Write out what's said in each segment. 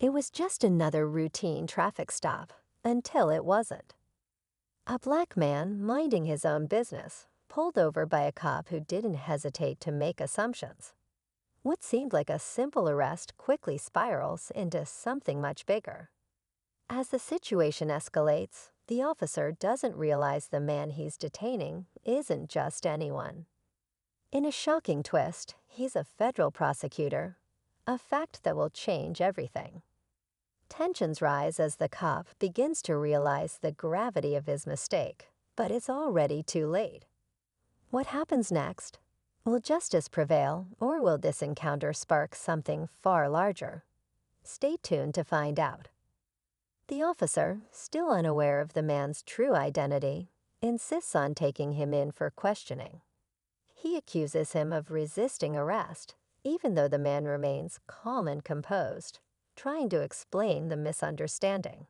It was just another routine traffic stop, until it wasn't. A black man minding his own business, pulled over by a cop who didn't hesitate to make assumptions. What seemed like a simple arrest quickly spirals into something much bigger. As the situation escalates, the officer doesn't realize the man he's detaining isn't just anyone. In a shocking twist, he's a federal prosecutor, a fact that will change everything. Tensions rise as the cop begins to realize the gravity of his mistake, but it's already too late. What happens next? Will justice prevail, or will this encounter spark something far larger? Stay tuned to find out. The officer, still unaware of the man's true identity, insists on taking him in for questioning. He accuses him of resisting arrest, even though the man remains calm and composed, trying to explain the misunderstanding.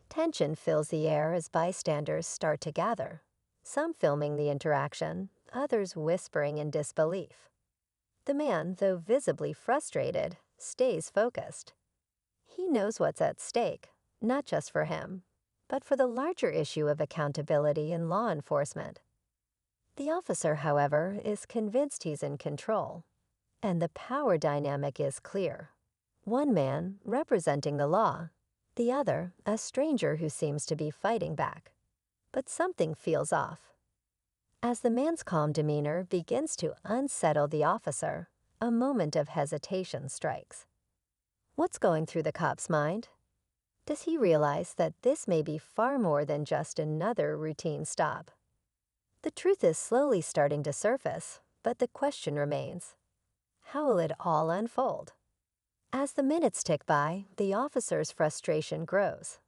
Tension fills the air as bystanders start to gather, some filming the interaction, others whispering in disbelief. The man, though visibly frustrated, stays focused. He knows what's at stake, not just for him, but for the larger issue of accountability in law enforcement. The officer, however, is convinced he's in control, and the power dynamic is clear. One man representing the law, the other a stranger who seems to be fighting back. But something feels off. As the man's calm demeanor begins to unsettle the officer, a moment of hesitation strikes. What's going through the cop's mind? Does he realize that this may be far more than just another routine stop? The truth is slowly starting to surface, but the question remains: how will it all unfold? As the minutes tick by, the officer's frustration grows.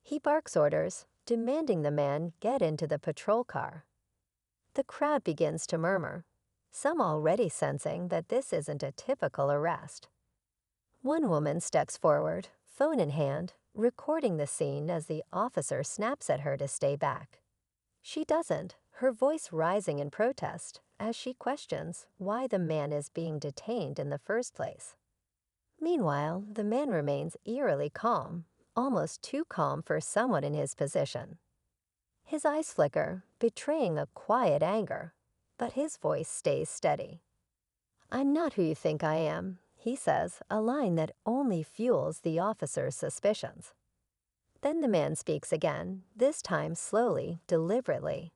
He barks orders, demanding the man get into the patrol car. The crowd begins to murmur, some already sensing that this isn't a typical arrest. One woman steps forward, phone in hand, recording the scene as the officer snaps at her to stay back. She doesn't, her voice rising in protest as she questions why the man is being detained in the first place. Meanwhile, the man remains eerily calm, almost too calm for someone in his position. His eyes flicker, betraying a quiet anger, but his voice stays steady. "I'm not who you think I am," he says, a line that only fuels the officer's suspicions. Then the man speaks again, this time slowly, deliberately.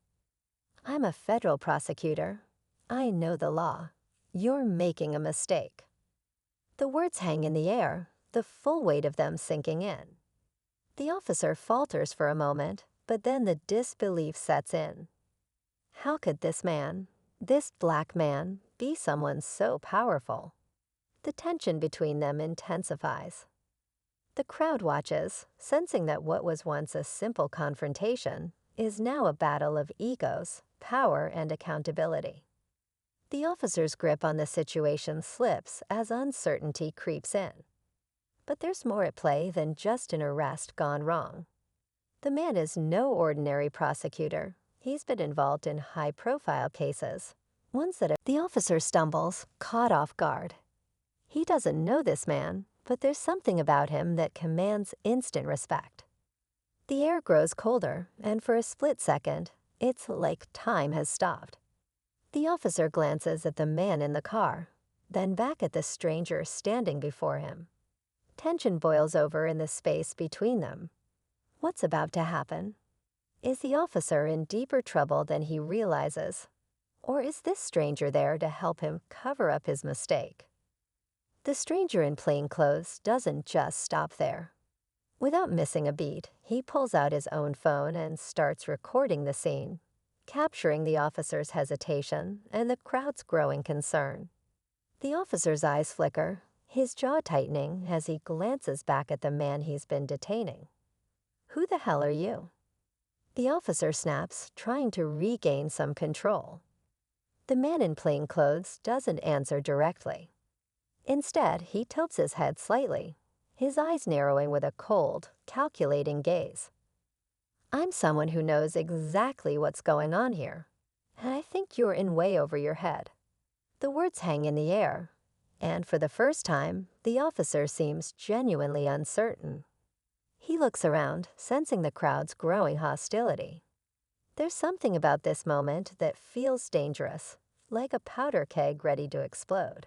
"I'm a federal prosecutor. I know the law. You're making a mistake." The words hang in the air, the full weight of them sinking in. The officer falters for a moment, but then the disbelief sets in. How could this man, this black man, be someone so powerful? The tension between them intensifies. The crowd watches, sensing that what was once a simple confrontation is now a battle of egos, power, and accountability. The officer's grip on the situation slips as uncertainty creeps in. But there's more at play than just an arrest gone wrong. The man is no ordinary prosecutor. He's been involved in high-profile cases, ones that the officer stumbles, caught off guard. He doesn't know this man, but there's something about him that commands instant respect. The air grows colder, and for a split second, it's like time has stopped. The officer glances at the man in the car, then back at the stranger standing before him. Tension boils over in the space between them. What's about to happen? Is the officer in deeper trouble than he realizes? Or is this stranger there to help him cover up his mistake? The stranger in plain clothes doesn't just stop there. Without missing a beat, he pulls out his own phone and starts recording the scene, capturing the officer's hesitation and the crowd's growing concern. The officer's eyes flicker, his jaw tightening as he glances back at the man he's been detaining. "Who the hell are you?" The officer snaps, trying to regain some control. The man in plain clothes doesn't answer directly. Instead, he tilts his head slightly, his eyes narrowing with a cold, calculating gaze. "I'm someone who knows exactly what's going on here, and I think you're in way over your head." The words hang in the air. And for the first time, the officer seems genuinely uncertain. He looks around, sensing the crowd's growing hostility. There's something about this moment that feels dangerous, like a powder keg ready to explode.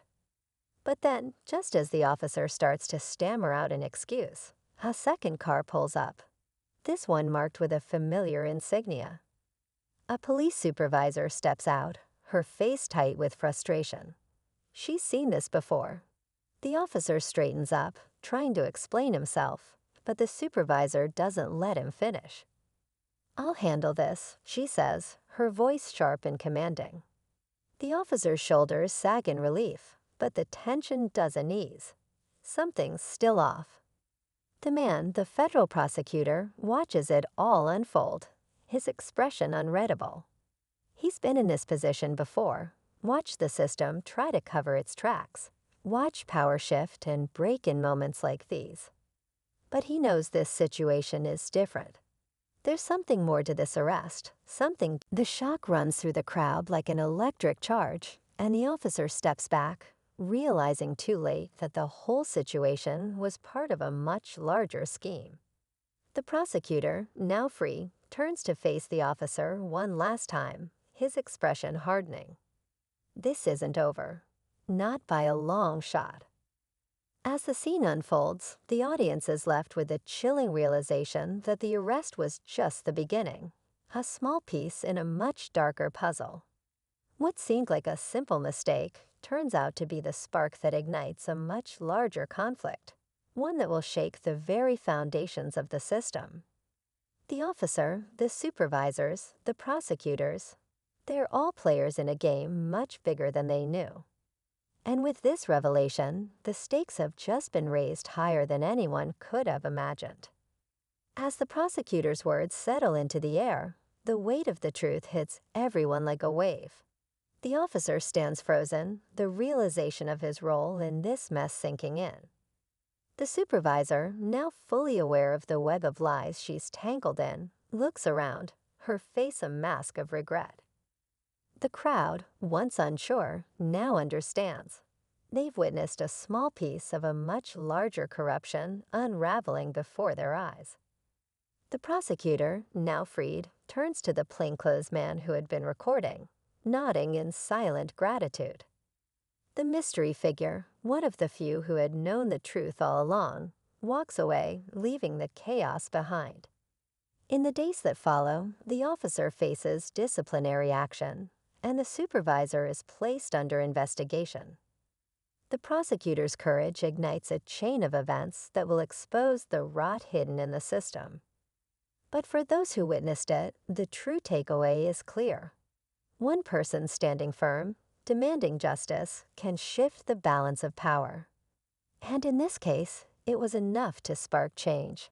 But then, just as the officer starts to stammer out an excuse, a second car pulls up, this one marked with a familiar insignia. A police supervisor steps out, her face tight with frustration. She's seen this before. The officer straightens up, trying to explain himself, but the supervisor doesn't let him finish. "I'll handle this," she says, her voice sharp and commanding. The officer's shoulders sag in relief, but the tension doesn't ease. Something's still off. The man, the federal prosecutor, watches it all unfold, his expression unreadable. He's been in this position before, watched the system try to cover its tracks, watched power shift and break in moments like these. But he knows this situation is different. There's something more to this arrest, something. The shock runs through the crowd like an electric charge, and the officer steps back, realizing too late that the whole situation was part of a much larger scheme. The prosecutor, now free, turns to face the officer one last time, his expression hardening. This isn't over. Not by a long shot. As the scene unfolds, the audience is left with the chilling realization that the arrest was just the beginning, a small piece in a much darker puzzle. What seemed like a simple mistake turns out to be the spark that ignites a much larger conflict, one that will shake the very foundations of the system. The officer, the supervisors, the prosecutors, they're all players in a game much bigger than they knew. And with this revelation, the stakes have just been raised higher than anyone could have imagined. As the prosecutor's words settle into the air, the weight of the truth hits everyone like a wave. The officer stands frozen, the realization of his role in this mess sinking in. The supervisor, now fully aware of the web of lies she's tangled in, looks around, her face a mask of regret. The crowd, once unsure, now understands. They've witnessed a small piece of a much larger corruption unraveling before their eyes. The prosecutor, now freed, turns to the plainclothes man who had been recording, nodding in silent gratitude. The mystery figure, one of the few who had known the truth all along, walks away, leaving the chaos behind. In the days that follow, the officer faces disciplinary action, and the supervisor is placed under investigation. The prosecutor's courage ignites a chain of events that will expose the rot hidden in the system. But for those who witnessed it, the true takeaway is clear. One person standing firm, demanding justice, can shift the balance of power. And in this case, it was enough to spark change.